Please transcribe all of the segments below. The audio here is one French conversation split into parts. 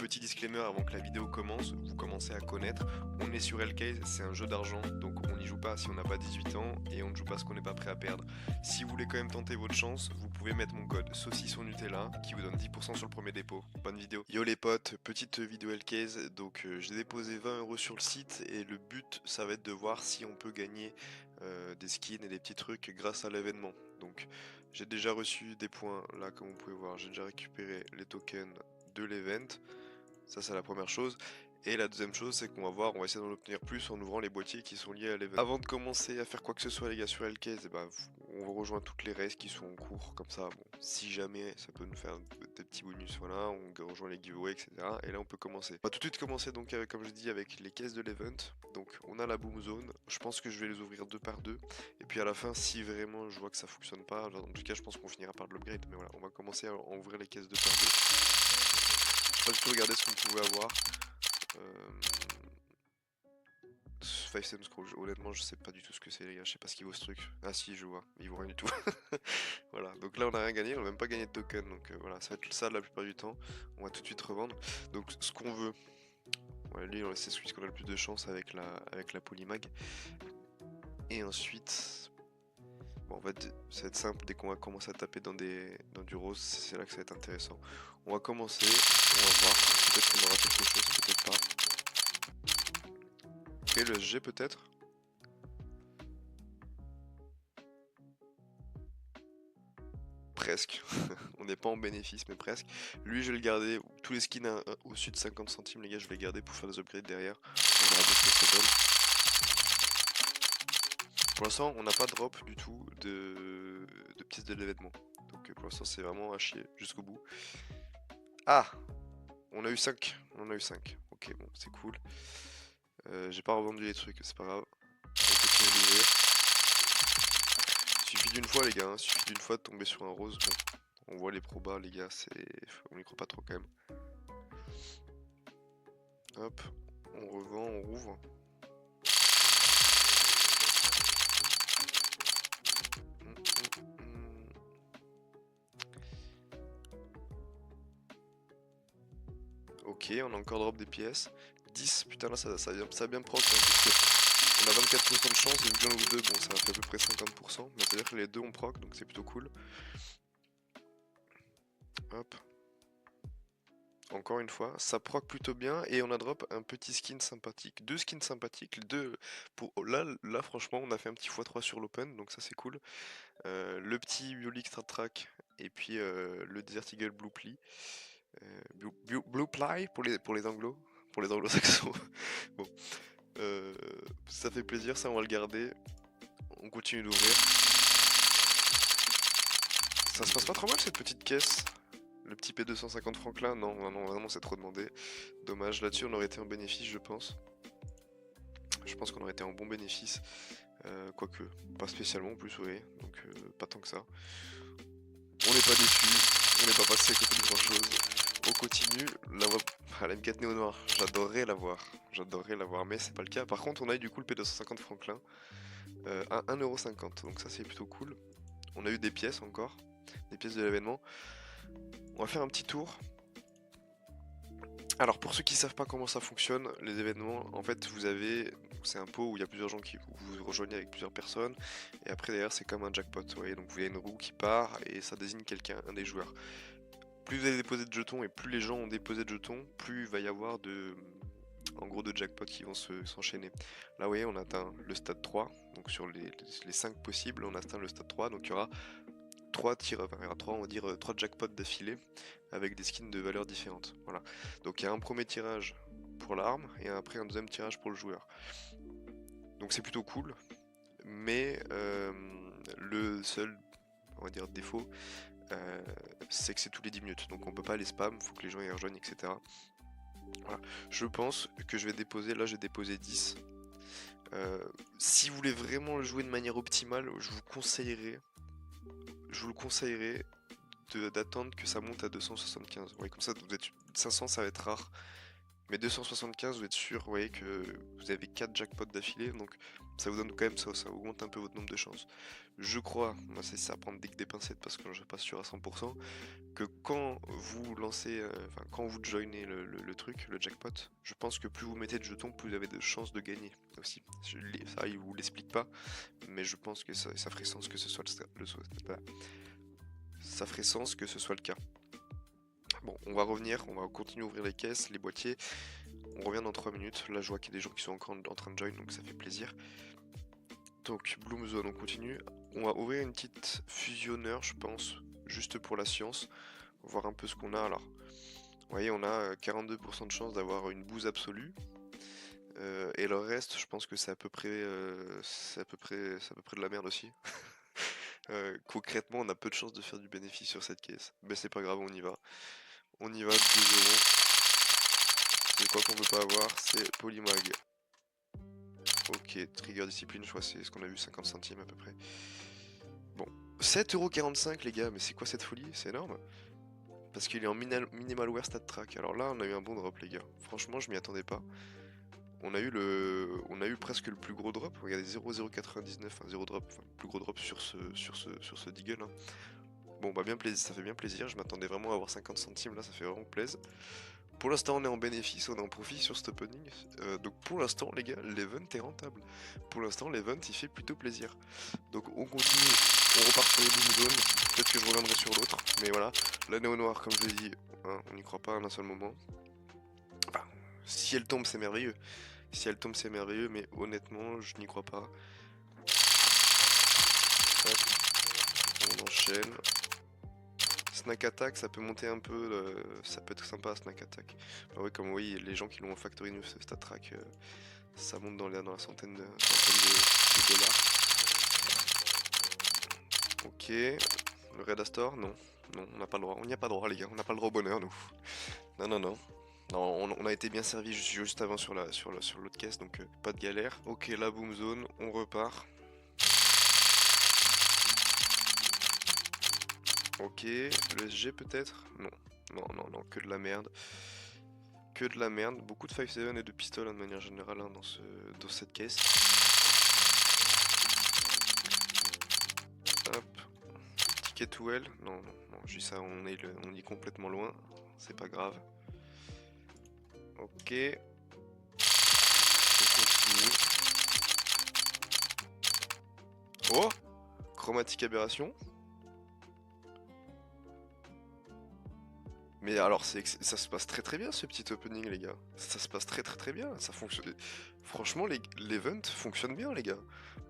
Petit disclaimer avant que la vidéo commence, vous commencez à connaître, on est sur Hellcase, c'est un jeu d'argent, donc on n'y joue pas si on n'a pas 18 ans et on ne joue pas ce qu'on n'est pas prêt à perdre. Si vous voulez quand même tenter votre chance, vous pouvez mettre mon code saucisson Nutella qui vous donne 10% sur le premier dépôt. Bonne vidéo. Yo les potes, petite vidéo Hellcase, donc j'ai déposé 20€ sur le site et le but ça va être de voir si on peut gagner des skins et des petits trucs grâce à l'événement. Donc j'ai déjà reçu des points là comme vous pouvez voir, j'ai déjà récupéré les tokens de l'event. Ça c'est la première chose. Et la deuxième chose c'est qu'on va voir, on va essayer d'en obtenir plus en ouvrant les boîtiers qui sont liés à l'event. Avant de commencer à faire quoi que ce soit les gars sur Hellcase, eh ben, on vous rejoint toutes les races qui sont en cours, comme ça, bon, si jamais ça peut nous faire des petits bonus, voilà, on rejoint les giveaways, etc. Et là on peut commencer. On va tout de suite commencer donc comme je dis avec les caisses de l'event. Donc on a la boom zone, je pense que je vais les ouvrir deux par deux. Et puis à la fin, si vraiment je vois que ça fonctionne pas, en tout cas je pense qu'on finira par de l'upgrade, mais voilà, on va commencer à ouvrir les caisses deux par deux. J'ai pas du tout regardé ce qu'on pouvait avoir. 5 cents scroll, honnêtement je sais pas du tout ce que c'est les gars, je sais pas ce qu'il vaut ce truc. Ah si je vois, il vaut rien du tout. Voilà, donc là on a rien gagné, on a même pas gagné de token, donc voilà, ça va être ça la plupart du temps. On va tout de suite revendre. Donc ce qu'on veut, ouais, lui c'est celui qu'on a le plus de chance avec la polymag. Et ensuite, bon, ça va être simple, dès qu'on va commencer à taper dans du rose, c'est là que ça va être intéressant. On va commencer, on va voir, peut-être qu'on aura quelque chose, peut-être pas. Ok, le SG peut-être. Presque, on n'est pas en bénéfice mais presque. Lui je vais le garder, tous les skins au-dessus de 50 centimes les gars je vais les garder pour faire des upgrades derrière. On verra bien ce que ça donne. Pour l'instant on n'a pas drop du tout de pièces de l'événement. Donc pour l'instant c'est vraiment à chier jusqu'au bout. Ah, on a eu 5, on en a eu 5. Ok bon c'est cool. J'ai pas revendu les trucs, c'est pas grave. On continue d'ouvrir. Suffit d'une fois les gars, hein. Suffit d'une fois de tomber sur un rose. Bon, on voit les probas les gars, on y croit pas trop quand même. Hop, on revend, on rouvre. Ok, on a encore drop des pièces. 10, putain là ça va bien proc, hein, parce que on a 24% de chance et vu que j'en ouvre 2, bon ça fait à peu près 50%, mais c'est à dire que les deux on proc donc c'est plutôt cool. Hop. Encore une fois, ça proc plutôt bien et on a drop un petit skin sympathique. Deux skins sympathiques, là franchement on a fait un petit x3 sur l'open donc ça c'est cool. Le petit Biolix Strat Track et puis le Desert Eagle Blue Ply. Blue Ply pour les anglos, pour les anglo-saxons. Bon, ça fait plaisir, ça on va le garder. On continue d'ouvrir. Ça se passe pas trop mal cette petite caisse. Le petit P250 Franklin, non, vraiment c'est trop demandé. Dommage, là-dessus on aurait été en bénéfice je pense. Je pense qu'on aurait été en bon bénéfice. Quoique, pas spécialement en plus, vous voyez, donc pas tant que ça. On n'est pas déçu, on n'est pas passé à côté de grand chose. On continue, la M4 Néo Noir, j'adorerais l'avoir, mais c'est pas le cas. Par contre, on a eu du coup le P250 Franklin à 1,50€, donc ça c'est plutôt cool. On a eu des pièces encore, des pièces de l'événement. On va faire un petit tour. Alors pour ceux qui savent pas comment ça fonctionne, les événements, en fait c'est un pot où il y a plusieurs gens qui vous rejoignez avec plusieurs personnes, et après derrière c'est comme un jackpot, vous voyez, donc vous avez une roue qui part et ça désigne quelqu'un, un des joueurs. Plus vous avez déposé de jetons et plus les gens ont déposé de jetons, plus il va y avoir en gros de jackpots qui vont s'enchaîner. Là vous voyez on atteint le stade 3, donc sur les 5 possibles on atteint le stade 3, donc il y aura 3 tirs, enfin, il y aura 3, on va dire 3 jackpots d'affilée avec des skins de valeurs différentes. Voilà. Donc il y a un premier tirage pour l'arme et après un deuxième tirage pour le joueur. Donc c'est plutôt cool, mais le seul, on va dire, défaut, c'est que c'est tous les 10 minutes. Donc on peut pas les spam, faut que les gens y rejoignent, etc. Voilà. Je pense que je vais déposer, là j'ai déposé 10. Si vous voulez vraiment le jouer de manière optimale, je vous le conseillerais d'attendre que ça monte à 275. Vous voyez, comme ça, 500 ça va être rare. Mais 275, vous êtes sûr, vous voyez que vous avez 4 jackpots d'affilée, donc Ça vous donne quand même ça augmente un peu votre nombre de chances. Je crois, moi c'est ça à prendre des pincettes parce que je suis pas sûr à 100%, que quand vous lancez, enfin quand vous joignez le truc, le jackpot, je pense que plus vous mettez de jetons, plus vous avez de chances de gagner aussi. Ça, il vous l'explique pas, mais je pense que ça ferait sens que ce soit ça ferait sens que ce soit le cas. Bon, on va revenir, on va continuer à ouvrir les caisses, les boîtiers. On revient dans 3 minutes. Là, je vois qu'il y a des gens qui sont encore en train de join, donc ça fait plaisir. Donc, Bloom Zone, on continue. On va ouvrir une petite fusionneur, je pense, juste pour la science. Voir un peu ce qu'on a. Alors, vous voyez, on a 42% de chance d'avoir une bouse absolue. Et le reste, je pense que c'est à peu près, de la merde aussi. Concrètement, on a peu de chances de faire du bénéfice sur cette caisse. Mais c'est pas grave, on y va. On y va, 2 euros. C'est quoi qu'on peut pas avoir? C'est Polymag. Ok, Trigger Discipline, je crois que c'est ce qu'on a vu, 50 centimes à peu près. Bon, 7,45€ les gars, mais c'est quoi cette folie? C'est énorme. Parce qu'il est en Minimalware Stat Track. Alors là, on a eu un bon drop les gars. Franchement, je m'y attendais pas. On a eu presque le plus gros drop. Regardez, 0,099, enfin 0 drop, enfin le plus gros drop sur ce Deagle. Hein. Bon bah bien plaisir, ça fait bien plaisir. Je m'attendais vraiment à avoir 50 centimes là, ça fait vraiment plaisir. Pour l'instant, on est en bénéfice, on est en profit sur cet opening. Donc pour l'instant, les gars, l'event est rentable. Pour l'instant, l'event, il fait plutôt plaisir. Donc on continue, on repart sur les Bloom Zones. Peut-être que je reviendrai sur l'autre. Mais voilà, la néo noire, comme je l'ai dit, hein, on n'y croit pas à un seul moment. Enfin, si elle tombe, c'est merveilleux. Si elle tombe, c'est merveilleux, mais honnêtement, je n'y crois pas. Hop, on enchaîne. Snack Attack, ça peut monter un peu, ça peut être sympa, Snack Attack. Bah ouais, comme vous voyez, les gens qui l'ont en Factory News Stat Track, ça monte dans la centaine de dollars. Ok, le Red Astor, non. Non, on n'a pas le droit, on n'y a pas le droit les gars, on n'a pas le droit au bonheur nous. Non, non, non. Non, on a été bien servi juste avant sur l'autre caisse, donc pas de galère. Ok, la Boom Zone, on repart. Ok, le SG peut-être? Non, non, non, non, que de la merde. Que de la merde, beaucoup de 5-7 et de pistoles hein, de manière générale hein, dans cette caisse. Hop. Ticket to Hell, non, non, non, juste ça, on est complètement loin, c'est pas grave. Ok. On continue. Oh! Chromatique aberration. Mais alors, ça se passe très très bien ce petit opening, les gars. Ça se passe très très très bien. Ça fonctionne. Franchement, l'event fonctionne bien, les gars.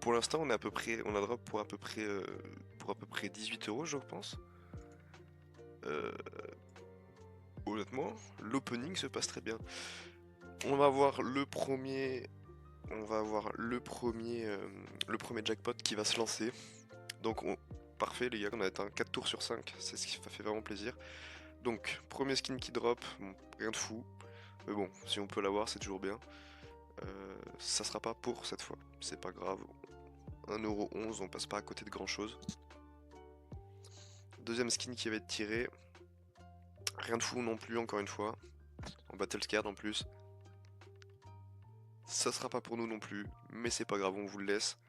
Pour l'instant, on est à peu près, on a drop pour à peu près 18 euros, je pense. Honnêtement, l'opening se passe très bien. On va voir le premier, le premier jackpot qui va se lancer. Donc, parfait, les gars, on a atteint 4 tours sur 5. C'est ce qui fait vraiment plaisir. Donc, premier skin qui drop, bon, rien de fou. Mais bon, si on peut l'avoir, c'est toujours bien. Ça sera pas pour cette fois, c'est pas grave. 1,11€, on passe pas à côté de grand chose. Deuxième skin qui va être tiré. Rien de fou non plus, encore une fois. En Battle Scared en plus. Ça sera pas pour nous non plus, mais c'est pas grave, on vous le laisse.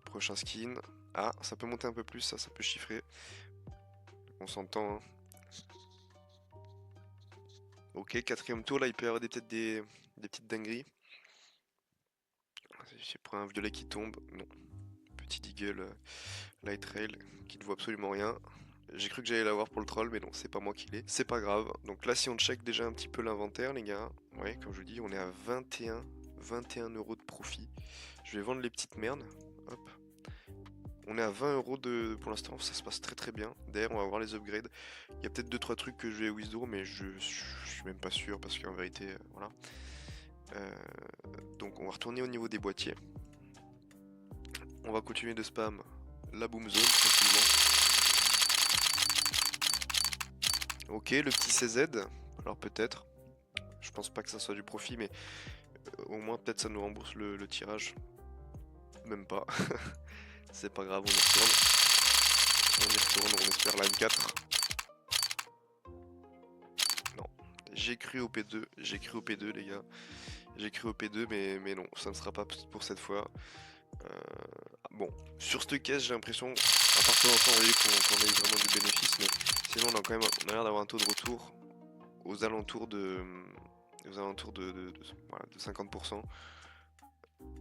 Prochain skin. Ah, ça peut monter un peu plus, ça peut chiffrer. On s'entend. Hein. Ok, quatrième tour, là il peut y avoir peut-être des petites dingueries. J'ai pris un violet qui tombe, non. Petit Deagle Light Rail qui ne voit absolument rien. J'ai cru que j'allais l'avoir pour le troll, mais non, c'est pas moi qui l'ai. C'est pas grave. Donc là, si on check déjà un petit peu l'inventaire, les gars, ouais, comme je vous dis, on est à 21 euros de profit. Je vais vendre les petites merdes. Hop. On est à 20 euros de. Pour l'instant, ça se passe très très bien. D'ailleurs, on va voir les upgrades. Il y a peut-être 2-3 trucs que je vais withdraw, mais je suis même pas sûr parce qu'en vérité, voilà. Donc, on va retourner au niveau des boîtiers. On va continuer de spam la boom zone tranquillement. Ok, le petit CZ. Alors peut-être. Je pense pas que ça soit du profit, mais au moins peut-être ça nous rembourse le tirage. Même pas. C'est pas grave, on y retourne. On y retourne, on espère la M4. Non. J'ai cru au P2 les gars. J'ai cru au P2 mais non, ça ne sera pas pour cette fois. Bon, sur cette caisse j'ai l'impression, à part de temps en temps, vous voyez qu'on a eu vraiment du bénéfice, mais sinon on a quand même l'air d'avoir un taux de retour aux alentours de voilà, de 50%.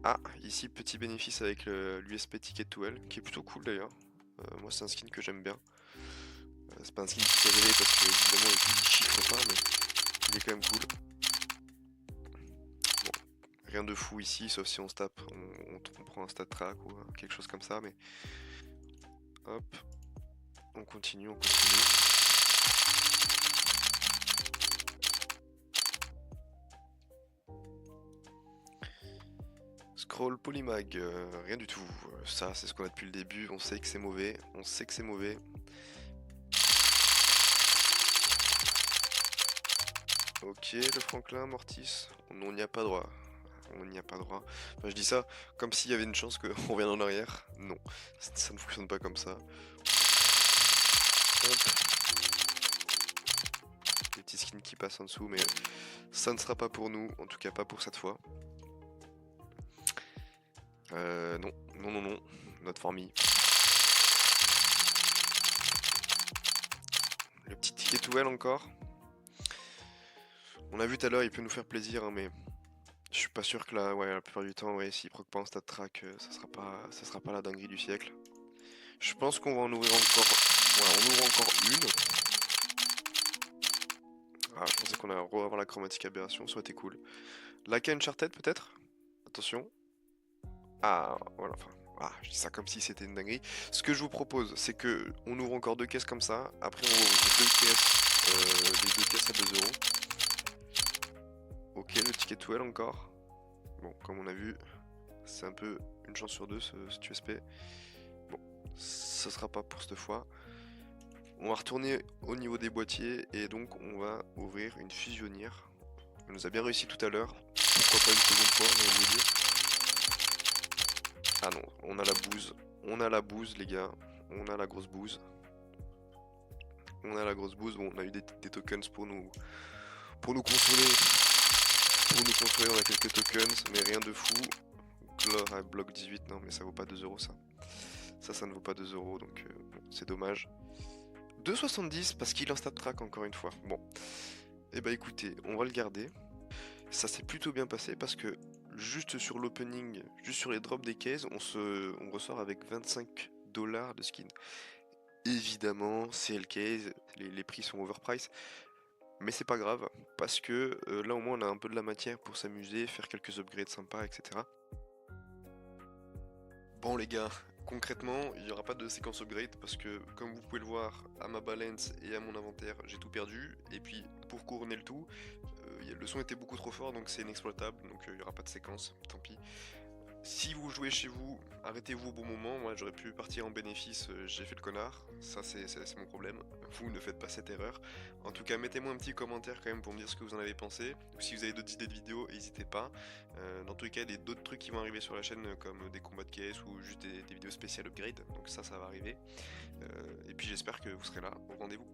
Ah, ici petit bénéfice avec l'USP Ticket to Hell, qui est plutôt cool d'ailleurs. Moi c'est un skin que j'aime bien. C'est pas un skin qui fait rêver parce que évidemment il chiffre pas, mais il est quand même cool. Bon, rien de fou ici, sauf si on se tape, on prend un stat track ou quelque chose comme ça, mais hop, on continue, on continue. Scroll Polymag, rien du tout. Ça, c'est ce qu'on a depuis le début. On sait que c'est mauvais. On sait que c'est mauvais. Ok, le Franklin, Mortis. On n'y a pas droit. On n'y a pas droit. Enfin, je dis ça comme s'il y avait une chance qu'on revienne en arrière. Non, ça ne fonctionne pas comme ça. Hop. Les petits skins qui passent en dessous, mais ça ne sera pas pour nous. En tout cas, pas pour cette fois. Non, non, non, non. Notre fourmi. Le petit ticket to hell encore. On a vu tout à l'heure, il peut nous faire plaisir, hein, mais je suis pas sûr que là, ouais, la plupart du temps, ouais, s'il proc pas en stat track, ça sera pas la dinguerie du siècle. Je pense qu'on va en ouvrir encore. Voilà, on ouvre encore une. Ah, je pensais qu'on allait revoir la chromatique aberration, ça aurait été cool. Like Uncharted peut-être? Attention. Ah, voilà, enfin. Ah, je dis ça comme si c'était une dinguerie. Ce que je vous propose, c'est que on ouvre encore 2 caisses comme ça. Après, on ouvre les 2 caisses à 2€. Ok, le ticket to hell encore. Bon, comme on a vu, c'est un peu une chance sur 2 ce USP. Bon, ce sera pas pour cette fois. On va retourner au niveau des boîtiers et donc on va ouvrir une fusionnière. On nous a bien réussi tout à l'heure. Pourquoi pas une seconde fois, on va vous dire. Ah non, on a la bouse. On a la bouse, les gars. On a la grosse bouse. On a la grosse bouse. Bon, on a eu des tokens pour nous consoler. Pour nous consoler, on a quelques tokens, mais rien de fou. Bloc 18, non, mais ça vaut pas 2€ ça. Ça ne vaut pas 2€, donc bon, c'est dommage. 2,70 parce qu'il en stat track encore une fois. Bon, et bah écoutez, on va le garder. Ça s'est plutôt bien passé parce que juste sur l'opening, juste sur les drops des cases, on ressort avec 25$ de skin. Évidemment, c'est le case, les prix sont overpriced, mais c'est pas grave parce que là au moins on a un peu de la matière pour s'amuser, faire quelques upgrades sympas, etc. Bon les gars, concrètement, il n'y aura pas de séquence upgrade parce que comme vous pouvez le voir, à ma balance et à mon inventaire, j'ai tout perdu. Et puis pour couronner le tout, le son était beaucoup trop fort donc c'est inexploitable, donc il n'y aura pas de séquence, tant pis. Si vous jouez chez vous, arrêtez-vous au bon moment. Moi j'aurais pu partir en bénéfice, j'ai fait le connard, ça c'est mon problème. Vous ne faites pas cette erreur. En tout cas, mettez-moi un petit commentaire quand même pour me dire ce que vous en avez pensé. Ou si vous avez d'autres idées de vidéos, n'hésitez pas. Dans tous les cas, il y a d'autres trucs qui vont arriver sur la chaîne comme des combats de caisse ou juste des vidéos spéciales upgrade. Donc ça va arriver. Et puis j'espère que vous serez là au rendez-vous.